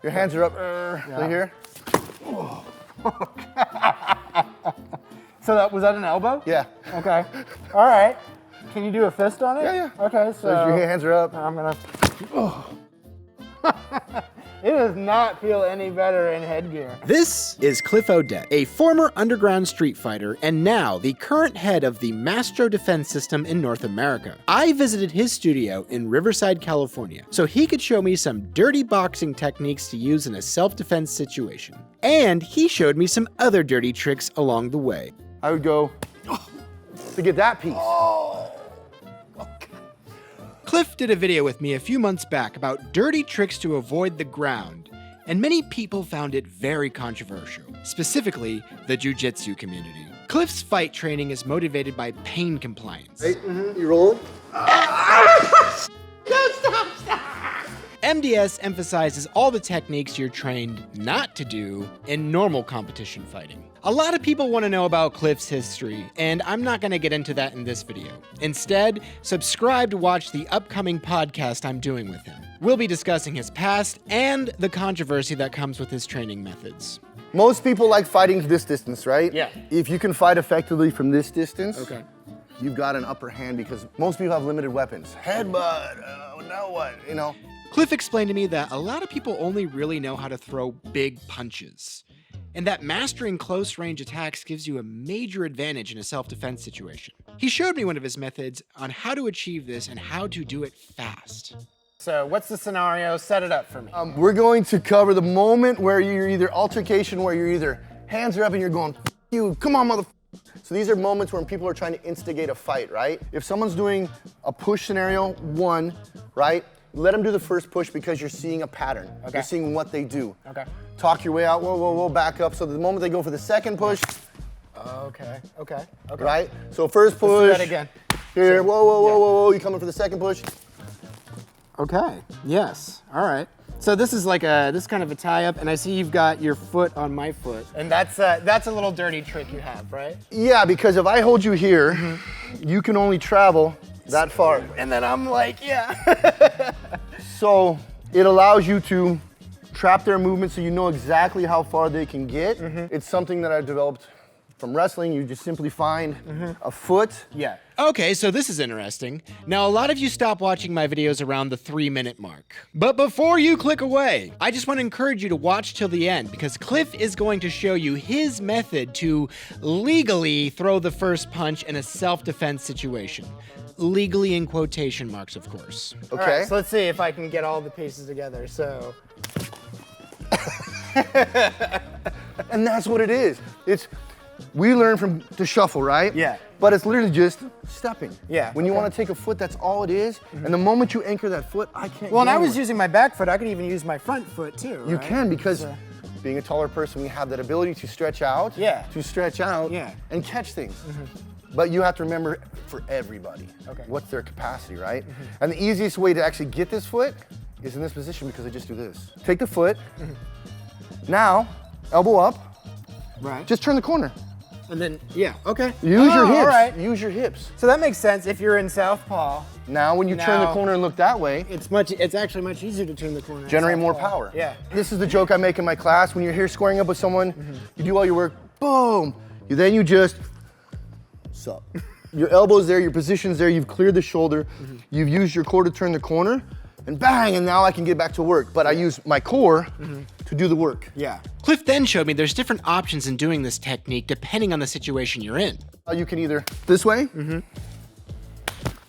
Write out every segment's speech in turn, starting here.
Your hands are up, right here. So was that an elbow? Yeah. Okay. All right. Can you do a fist on it? Yeah. Okay, so your hands are up. I'm gonna. It does not feel any better in headgear. This is Cliff Odette, a former underground street fighter and now the current head of the Mastro Defense System in North America. I visited his studio in Riverside, California, so he could show me some dirty boxing techniques to use in a self-defense situation. And he showed me some other dirty tricks along the way. I would go to get that piece. Cliff did a video with me a few months back about dirty tricks to avoid the ground, and many people found it very controversial, specifically the jiu-jitsu community. Cliff's fight training is motivated by pain compliance. Right, you rolling? MDS emphasizes all the techniques you're trained not to do in normal competition fighting. A lot of people want to know about Cliff's history, and I'm not going to get into that in this video. Instead, subscribe to watch the upcoming podcast I'm doing with him. We'll be discussing his past and the controversy that comes with his training methods. Most people like fighting this distance, right? Yeah. If you can fight effectively from this distance, Okay. you've got an upper hand because most people have limited weapons. Headbutt, now what, you know? Cliff explained to me that a lot of people only really know how to throw big punches, and that mastering close-range attacks gives you a major advantage in a self-defense situation. He showed me one of his methods on how to achieve this and how to do it fast. So what's the scenario? Set it up for me. We're going to cover the moment where you're either altercation, where you're either hands are up and you're going, F you, come on, mother. So these are moments when people are trying to instigate a fight, right? If someone's doing a push scenario, one, right? Let them do the first push because you're seeing a pattern. Okay. You're seeing what they do. Okay. Talk your way out, whoa, back up. So the moment they go for the second push, Okay. right? So first push. Let's do that again. Here, whoa, you coming for the second push? Okay. Yes. All right. So this is like this kind of a tie-up, and I see you've got your foot on my foot, and that's a little dirty trick you have, right? Yeah, because if I hold you here, you can only travel that far. And then I'm like, yeah. So it allows you to trap their movement so you know exactly how far they can get. It's something that I developed from wrestling. You just simply find a foot. Yeah. Okay, so this is interesting. Now, a lot of you stop watching my videos around the 3-minute mark. But before you click away, I just want to encourage you to watch till the end because Cliff is going to show you his method to legally throw the first punch in a self-defense situation. Legally in quotation marks, of course. Okay. All right, so let's see if I can get all the pieces together. So. And that's what it is. We learn from the shuffle, right? Yeah. But it's literally just stepping. Yeah, When you okay. want to take a foot, that's all it is. And the moment you anchor that foot, I can't Well, and go I was anywhere. using my back foot. I could even use my front foot too. You right? can because So- being a taller person, we have that ability to stretch out. Yeah. To stretch out. Yeah. And catch things. But you have to remember for everybody, Okay. what's their capacity, right? And the easiest way to actually get this foot is in this position because I just do this. Take the foot. Now, elbow up. Right. Just turn the corner. And then, yeah, okay. Use your hips. All right. Use your hips. So that makes sense if you're in southpaw. Now, when you turn the Now- corner and look that way, It's actually much easier to turn the corner. in generate more southpaw. power. Yeah. This is the joke I make in my class. When you're here squaring up with someone, you do all your work, boom. Then you just, sup. Your elbow's there, your position's there, you've cleared the shoulder, you've used your core to turn the corner, and bang, and now I can get back to work. But I use my core to do the work. Yeah. Cliff then showed me there's different options in doing this technique depending on the situation you're in. You can either this way,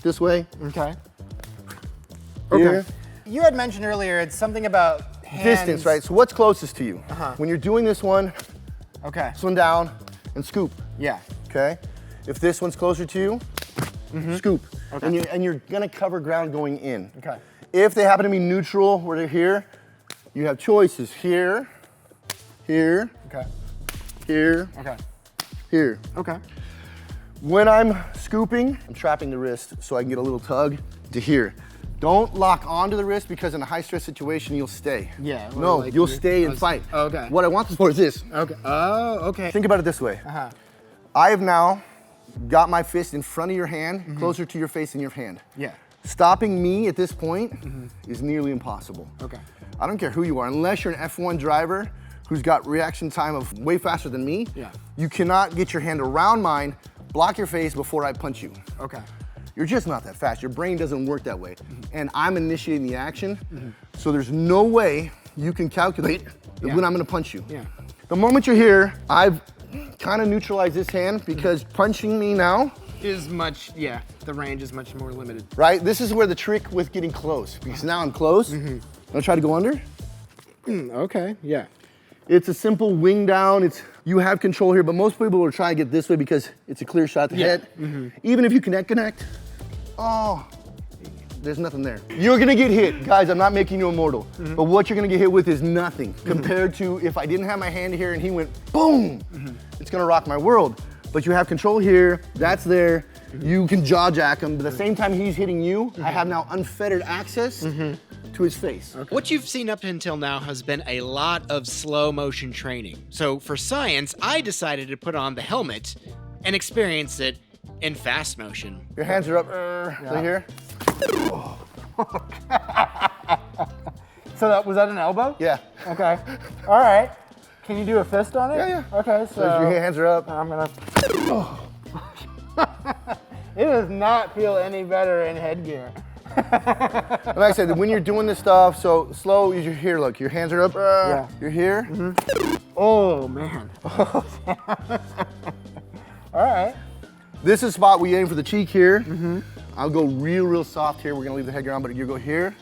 this way, Okay. here. You had mentioned earlier it's something about hands. Distance, right? So what's closest to you? When you're doing this one Okay. down, and scoop. Yeah. Okay? If this one's closer to you, scoop. Okay. And you're gonna cover ground going in. Okay. If they happen to be neutral, where they're here, you have choices here, here, Okay. here, Okay. here. Okay. When I'm scooping, I'm trapping the wrist so I can get a little tug to here. Don't lock onto the wrist because in a high stress situation, you'll stay. Yeah, or No, like you'll you're- stay and fight. Okay. What I want this for is this. Okay. Oh, okay. Think about it this way. Uh-huh. I have now got my fist in front of your hand, closer to your face than your hand. Yeah. Stopping me at this point is nearly impossible. Okay. I don't care who you are, unless you're an F1 driver who's got reaction time of way faster than me, you cannot get your hand around mine, block your face before I punch you. Okay. You're just not that fast. Your brain doesn't work that way. And I'm initiating the action, so there's no way you can calculate when I'm gonna punch you. The moment you're here, I've kind of neutralized this hand because punching me now is much, the range is much more limited. Right? This is where the trick with getting close, because now I'm close. I'm gonna try to go under. Okay, yeah. It's a simple wing down. You have control here, but most people will try to get this way because it's a clear shot to hit. Even if you connect, oh, there's nothing there. You're gonna get hit. Guys, I'm not making you immortal, but what you're gonna get hit with is nothing compared to if I didn't have my hand here and he went boom, it's gonna rock my world. But you have control here, that's there. You can jaw jack him, but at the same time he's hitting you, I have now unfettered access to his face. What you've seen up until now has been a lot of slow motion training. So for science, I decided to put on the helmet and experience it in fast motion. Your hands are up, right here. So was that an elbow? Yeah. Okay. All right. Can you do a fist on it? Yeah. Okay, so your hands are up. I'm gonna. It does not feel any better in headgear. Like I said, when you're doing this stuff, so slow, you're here, look, your hands are up, you're here. Oh, man. All right. This is the spot we aim for the cheek here. I'll go real soft here. We're gonna leave the headgear on, but you go here.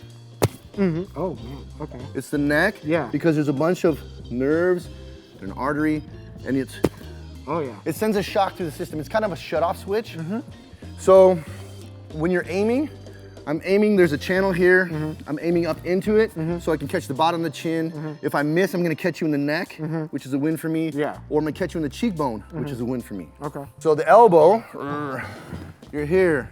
Oh, man, okay. It's the neck, because there's a bunch of nerves, an artery, and it sends a shock through the system. It's kind of a shut-off switch. So when you're aiming, I'm aiming, there's a channel here. I'm aiming up into it so I can catch the bottom of the chin. If I miss, I'm gonna catch you in the neck, which is a win for me. Or I'm gonna catch you in the cheekbone, which is a win for me. Okay. So the elbow, you're here.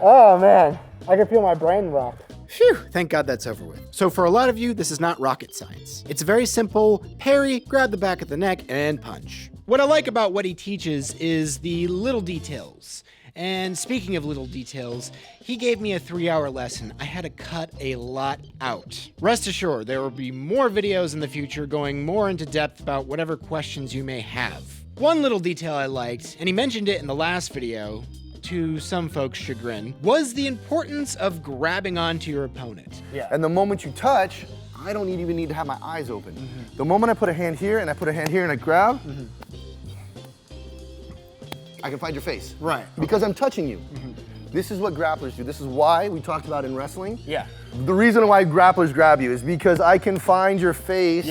Oh, man. I can feel my brain rock. Phew, thank God that's over with. So for a lot of you, this is not rocket science. It's very simple: parry, grab the back of the neck, and punch. What I like about what he teaches is the little details. And speaking of little details, he gave me a 3-hour lesson. I had to cut a lot out. Rest assured, there will be more videos in the future going more into depth about whatever questions you may have. One little detail I liked, and he mentioned it in the last video, to some folks' chagrin, was the importance of grabbing onto your opponent. And the moment you touch, I don't even need to have my eyes open. The moment I put a hand here and I put a hand here and I grab, I can find your face. Right. Because I'm touching you. This is what grapplers do. This is why we talked about in wrestling. Yeah. The reason why grapplers grab you is because I can find your face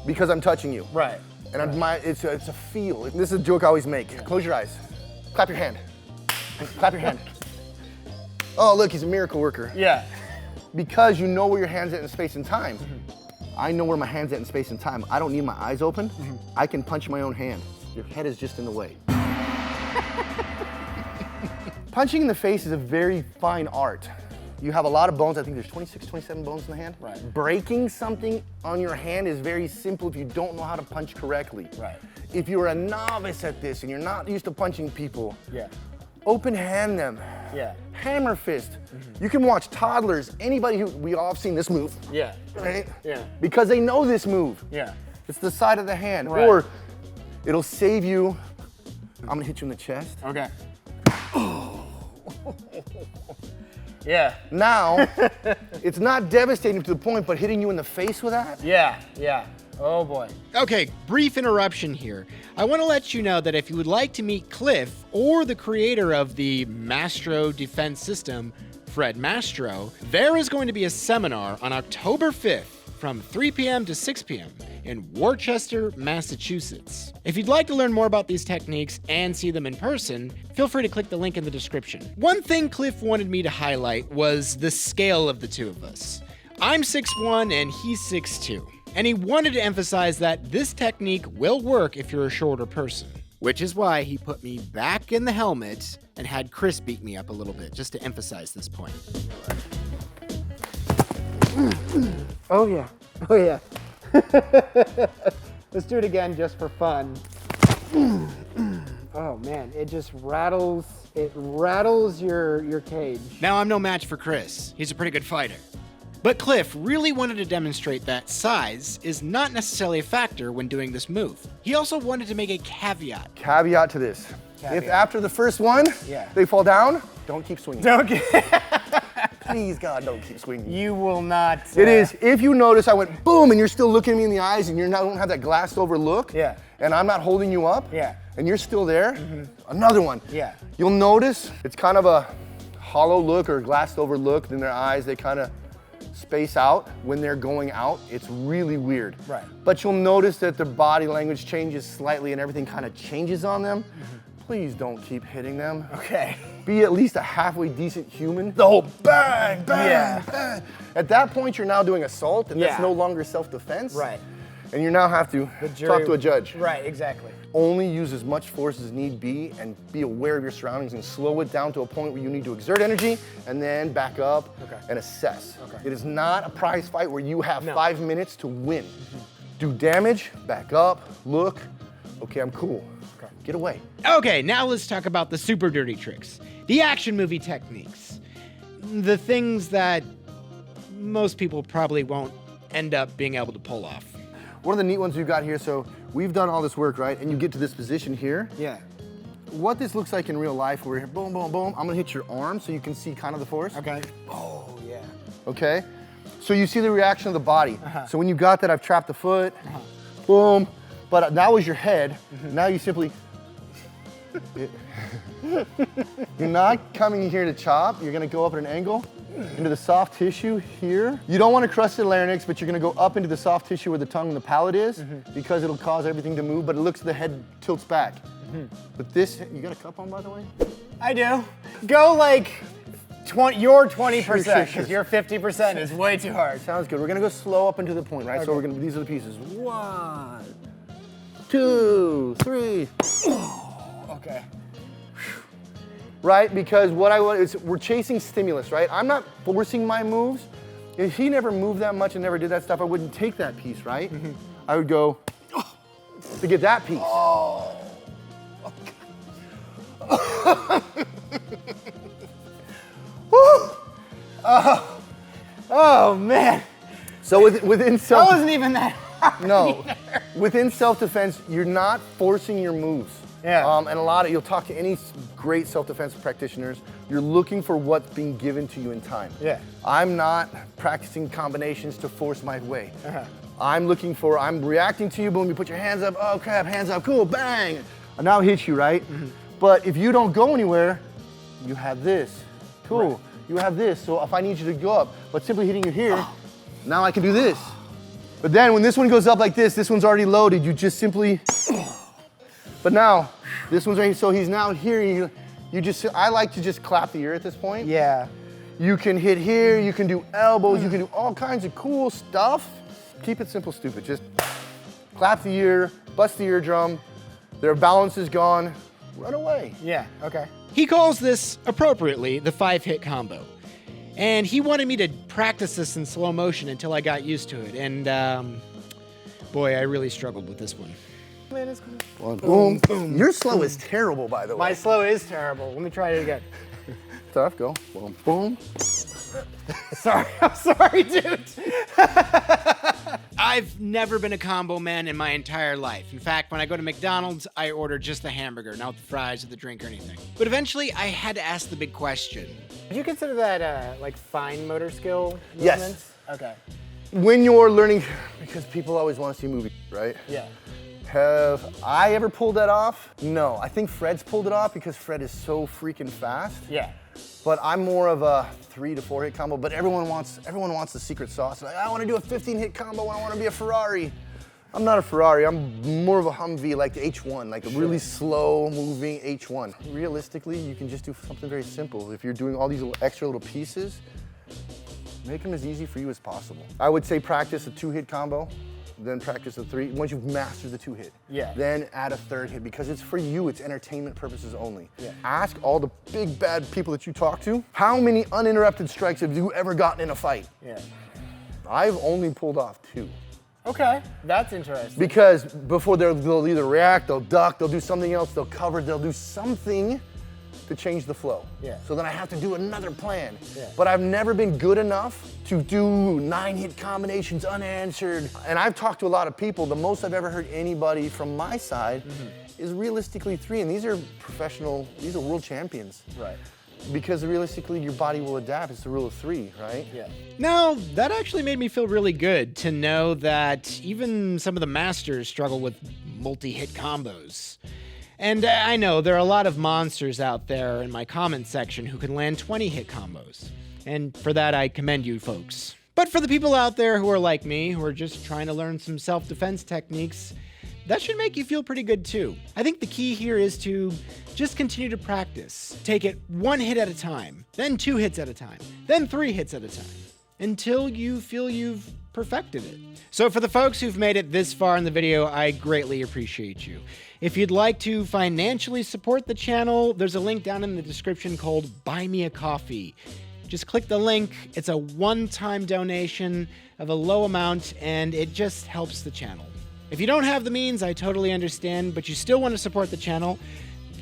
because I'm touching you. Right. And it's a feel. This is a joke I always make. Close your eyes. Clap your hand. Clap your hand. Oh, look, he's a miracle worker. Yeah. Because you know where your hand's at in space and time. I know where my hand's at in space and time. I don't need my eyes open. I can punch my own hand. Your head is just in the way. Punching in the face is a very fine art. You have a lot of bones. I think there's 26, 27 bones in the hand. Right. Breaking something on your hand is very simple if you don't know how to punch correctly. Right. If you're a novice at this and you're not used to punching people, open hand them. Hammer fist. You can watch toddlers, anybody who, we all have seen this move. Right? Because they know this move. It's the side of the hand. Or it'll save you. I'm gonna hit you in the chest. Okay. Now, it's not devastating to the point, but hitting you in the face with that? Oh boy. Okay, brief interruption here. I want to let you know that if you would like to meet Cliff or the creator of the Mastro Defense System, Fred Mastro, there is going to be a seminar on October 5th from 3 p.m. to 6 p.m. in Worcester, Massachusetts. If you'd like to learn more about these techniques and see them in person, feel free to click the link in the description. One thing Cliff wanted me to highlight was the scale of the two of us. I'm 6'1" and he's 6'2". And he wanted to emphasize that this technique will work if you're a shorter person. Which is why he put me back in the helmet and had Chris beat me up a little bit, just to emphasize this point. Oh yeah. Let's do it again just for fun. Oh man, it just rattles It rattles your cage. Now, I'm no match for Chris. He's a pretty good fighter. But Cliff really wanted to demonstrate that size is not necessarily a factor when doing this move. He also wanted to make a caveat. Caveat to this. Caveat. If after the first one, Yeah. they fall down, don't keep swinging. Don't get. Please, God, don't keep swinging. You will not. It is, if you notice I went boom and you're still looking at me in the eyes and you don't have that glassed over look, Yeah. and I'm not holding you up, Yeah. and you're still there, another one. Yeah. You'll notice it's kind of a hollow look or glassed over look in their eyes. They kind of space out when they're going out. It's really weird. Right. But you'll notice that their body language changes slightly and everything kind of changes on them. Please don't keep hitting them. Okay. Be at least a halfway decent human. The whole bang, bang, Yeah. bang. At that point, you're now doing assault, and that's Yeah. no longer self-defense. Right. And you now have to talk to a judge. Right, exactly. Only use as much force as need be and be aware of your surroundings and slow it down to a point where you need to exert energy and then back up and assess. Okay. It is not a prize fight where you have No. 5 minutes to win. Do damage, back up, look. Okay, I'm cool. Okay. Get away. Okay, now let's talk about the super dirty tricks. The action movie techniques. The things that most people probably won't end up being able to pull off. One of the neat ones we've got here, so we've done all this work, right? And you get to this position here. Yeah. What this looks like in real life, we're here, boom, boom, boom. I'm gonna hit your arm so you can see kind of the force. Okay. Oh, yeah. Okay? So you see the reaction of the body. So when you got that, I've trapped the foot, boom. But now is your head. Now you simply, you're not coming here to chop. You're gonna go up at an angle into the soft tissue here. You don't want to crush the larynx, but you're gonna go up into the soft tissue where the tongue and the palate is because it'll cause everything to move, but it looks the head tilts back. But this, you got a cup on, by the way? I do. Go like your 20%, Sure, because sure. your 50% is way too hard. Sounds good. We're gonna go slow up into the point, right? So Okay. we're gonna, these are the pieces. 1, 2, 3. Okay. Right? Because what I want is we're chasing stimulus, right? I'm not forcing my moves. If he never moved that much and never did that stuff, I wouldn't take that piece, right? I would go to get that piece. Oh man, So within that self, wasn't even that hard. no, within self-defense, you're not forcing your moves. Yeah. And a lot of, you'll talk to any great self-defense practitioners, you're looking for what's being given to you in time. Yeah. I'm not practicing combinations to force my way. I'm reacting to you, boom, you put your hands up, oh crap, hands up, cool, bang. I now hit you, right? But if you don't go anywhere, you have this, cool. Right. You have this, so if I need you to go up, but simply hitting you here, now I can do this. But then when this one goes up like this one's already loaded, you just simply, but now, this one's right here, so he's now here, I like to just clap the ear at this point. Yeah. You can hit here, you can do elbows, you can do all kinds of cool stuff. Keep it simple, stupid. Just clap the ear, bust the eardrum, their balance is gone, run away. Yeah. Okay. He calls this, appropriately, the 5-hit combo. And he wanted me to practice this in slow motion until I got used to it. And boy, I really struggled with this one. Man, it's cool. One, boom, boom. Your slow is terrible, by the way. My slow is terrible. Let me try it again. Tough, go. Boom, boom. Sorry, I'm sorry, dude. I've never been a combo man in my entire life. In fact, when I go to McDonald's, I order just the hamburger, not the fries or the drink or anything. But eventually, I had to ask the big question. Would you consider that like fine motor skill Yes. movements? Okay. When you're learning, because people always want to see movies, right? Yeah. Have I ever pulled that off? No, I think Fred's pulled it off because Fred is so freaking fast. Yeah. But I'm more of a 3 to 4 hit combo, but everyone wants the secret sauce. Like, I want to do a 15-hit combo, I want to be a Ferrari. I'm not a Ferrari, I'm more of a Humvee, like the H1, like a really slow moving H1. Realistically, you can just do something very simple. If you're doing all these extra little pieces, make them as easy for you as possible. I would say practice a 2-hit combo, then practice a 3. Once you've mastered the 2-hit, Yeah. then add a 3rd hit because it's for you, it's entertainment purposes only. Yeah. Ask all the big bad people that you talk to, how many uninterrupted strikes have you ever gotten in a fight? Yeah. I've only pulled off 2. Okay, that's interesting. Because before they'll either react, they'll duck, they'll do something else, they'll cover, they'll do something to change the flow. Yeah. So then I have to do another plan. Yeah. But I've never been good enough to do 9-hit combinations unanswered. And I've talked to a lot of people. The most I've ever heard anybody from my side is realistically 3. And these are professional, these are world champions. Right. Because realistically, your body will adapt. It's the rule of 3, right? Yeah. Now, that actually made me feel really good to know that even some of the masters struggle with multi-hit combos. And I know there are a lot of monsters out there in my comment section who can land 20-hit combos. And for that, I commend you folks. But for the people out there who are like me, who are just trying to learn some self-defense techniques, that should make you feel pretty good too. I think the key here is to just continue to practice. Take it 1 hit at a time, then 2 hits at a time, then 3 hits at a time, until you feel you've perfected it. So for the folks who've made it this far in the video, I greatly appreciate you. If you'd like to financially support the channel, there's a link down in the description called Buy Me a Coffee. Just click the link. It's a one-time donation of a low amount, and it just helps the channel. If you don't have the means, I totally understand, but you still want to support the channel,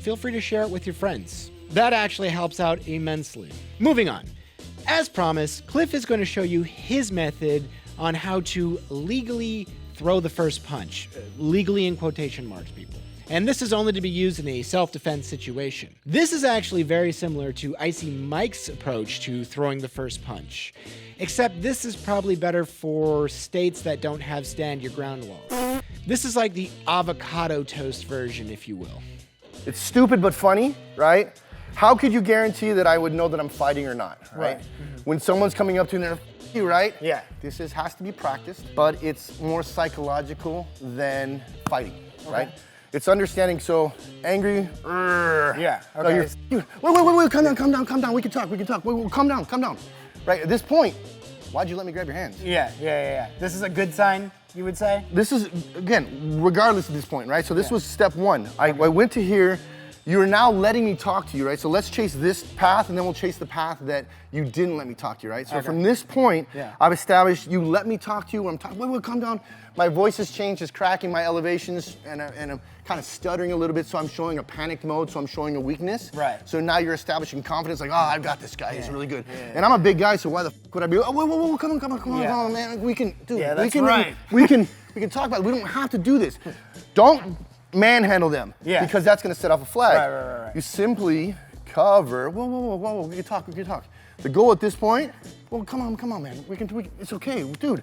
feel free to share it with your friends. That actually helps out immensely. Moving on. As promised, Cliff is going to show you his method on how to legally throw the first punch. Legally in quotation marks, people. And this is only to be used in a self-defense situation. This is actually very similar to Icy Mike's approach to throwing the first punch. Except this is probably better for states that don't have stand your ground laws. This is like the avocado toast version, if you will. It's stupid but funny, right? How could you guarantee that I would know that I'm fighting or not, right? When someone's coming up to you and they're you, right? Yeah. This has to be practiced, but it's more psychological than fighting, right? It's understanding, so angry, Yeah, no, okay. wait, calm down, we can talk, wait, calm down. Right, at this point, why'd you let me grab your hands? Yeah. This is a good sign, you would say? This is, again, regardless of this point, right? So this was step 1. I went to here, you're now letting me talk to you, right? So let's chase this path and then we'll chase the path that you didn't let me talk to you, right? So from this point, I've established you let me talk to you when I'm talking, wait, calm down. My voice has changed, it's cracking my elevations, and I'm kind of stuttering a little bit, so I'm showing a panicked mode, so I'm showing a weakness. Right. So now you're establishing confidence, like, oh, I've got this guy, he's really good. And I'm a big guy, so why the f would I be, oh, whoa, come on, man, we can, dude, we can talk about it, we don't have to do this. Don't manhandle them, because that's gonna set off a flag. Right. You simply cover, whoa, we can talk. The goal at this point, well, come on, man, we can, it's okay, dude.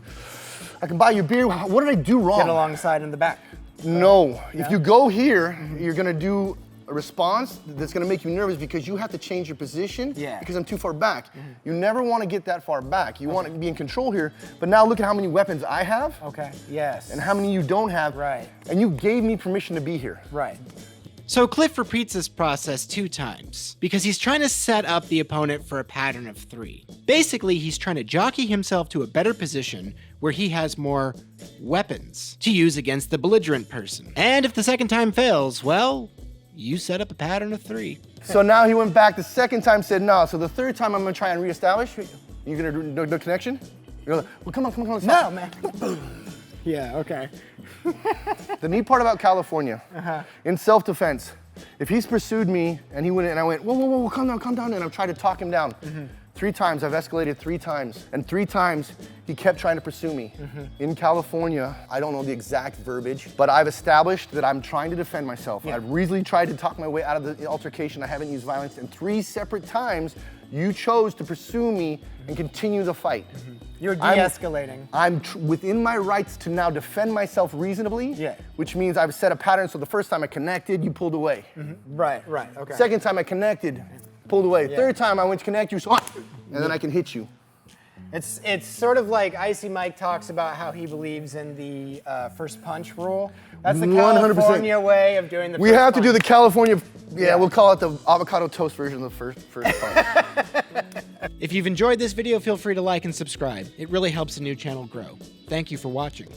I can buy you beer. What did I do wrong? Get alongside in the back. No. If you go here, you're gonna do a response that's gonna make you nervous because you have to change your position because I'm too far back. You never wanna get that far back. You wanna be in control here, but now look at how many weapons I have. Okay, yes. And how many you don't have. Right. And you gave me permission to be here. Right. So Cliff repeats this process 2 times because he's trying to set up the opponent for a pattern of 3. Basically, he's trying to jockey himself to a better position where he has more weapons to use against the belligerent person. And if the second time fails, well, you set up a pattern of 3. So now he went back the second time, said no. So the third time I'm gonna try and reestablish. You're gonna do no connection? You're like, well, come on. No, man. Yeah, okay. The neat part about California, in self-defense, if he's pursued me and he went and I went, whoa, calm down, and I've tried to talk him down. 3 times, I've escalated 3 times. And 3 times, he kept trying to pursue me. In California, I don't know the exact verbiage, but I've established that I'm trying to defend myself. I've really tried to talk my way out of the altercation. I haven't used violence. And 3 separate times, you chose to pursue me and continue the fight. You're de-escalating. I'm within my rights to now defend myself reasonably, which means I've set a pattern. So the first time I connected, you pulled away. Right, okay. Second time I connected, pulled away. Third time I went to connect you, and then I can hit you. It's sort of like Icy Mike talks about how he believes in the first punch rule. That's the 100%. California way of doing the We first have to do punch. the California, we'll call it the avocado toast version of the first punch. If you've enjoyed this video, feel free to like and subscribe. It really helps the new channel grow. Thank you for watching.